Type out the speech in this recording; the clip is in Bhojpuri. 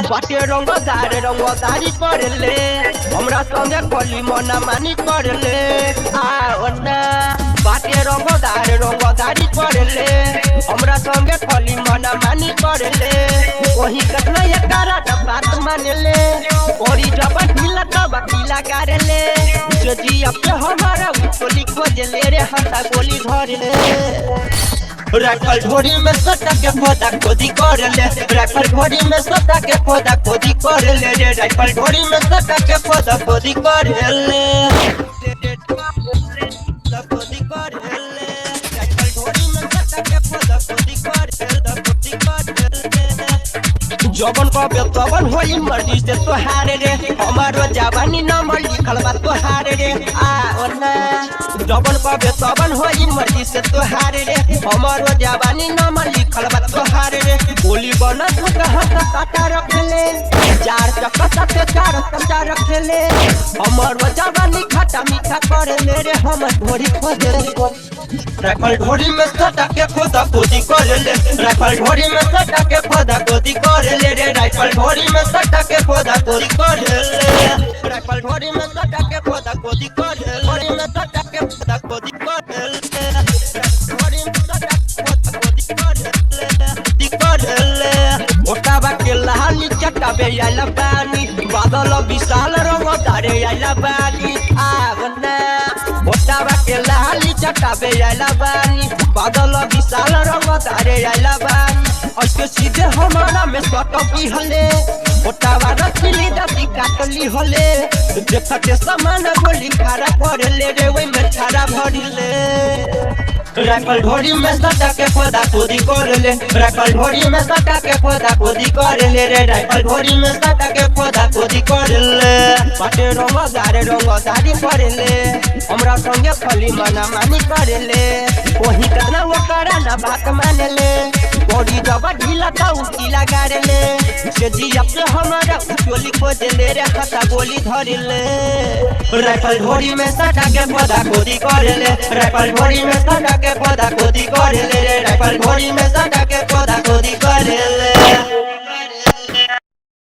बाटे रंगदारी करले हमरा संगे खली मना मानी करले बाटे रंगदारी करले हमरा संगे खली मना मानी करले वही कतना एकरा बात मानले ओरी जब ढीला तब ढीला करले जी अब हमारा गोली खोजले रे हंसा गोली धरले राइफल घोड़ी में सटा के खोदा खोदी कर ले राइफल घोड़ी में सटा के खोदा खोदी कर ले रे राइफल घोड़ी में सटा के खोदा खोदी कर ले खोदी कर ले राइफल घोड़ी में सटा के खोदा खोदी कर जवन कबे तवन होई मर्जी से तोहार रे हमारो जवानी नंबर लिखल बा तोहार रे जवन कबे तवन होई मर्जी से तोहार रे हमारो जवानी नंबर लिखल बा तोहार रे गोली बना तो हाथ काटा रखले चार चक्का साथे चार चमचा रखले हमारो जवानी खट्टा मीठा करे ले रे हमर घोड़ी खोजे राइफल घोड़ी में सटा के खोदा खोदी कर ले राइफल घोड़ी में सटा के खोदा खोदी कर ले रे राइफल घोड़ी में सटा के खोदा खोदी कर ले राइफल घोड़ी में सटा के खोदा खोदी कर ले घोड़ी में सटा के खोदा खोदी कर ले घोड़ी में सटा खोदा खोदी कर ले ओटावा के लहानी चटाबे आइला पानी बादल विशाल रंगदारे आइला पानी आवना ओटावा के लहानी चटाबे आइला पानी बादल विशाल रंगदारे आइला पानी ऐसे सीधे हमारा में सटकी हले ओटावा रखली दती काटली हले देखते समान गोली खारा पड़ले रे ओइ में छारा भरले राइफल घोड़ी में सटा के खोदा खोदी कर ले राइफल घोड़ी में सटा के खोदा खोदी कर ले रे राइफल घोड़ी में सटा के खोदा खोदी कर ले बाटे रंगदारी कर ले हमरा संगे खली मना मानी कर ले वही कतना ओकरा ना बात मान ले बॉडी जब ढीला ता उसी लगा ले से जी अपने हमारा गोली खोज ले रे खता गोली धर ले राइफल घोड़ी में सटा के खोदा खोदी कर ले राइफल घोड़ी में सटा के खोदा खोदी कर ले रे राइफल घोड़ी में सटा के खोदा खोदी कर ले।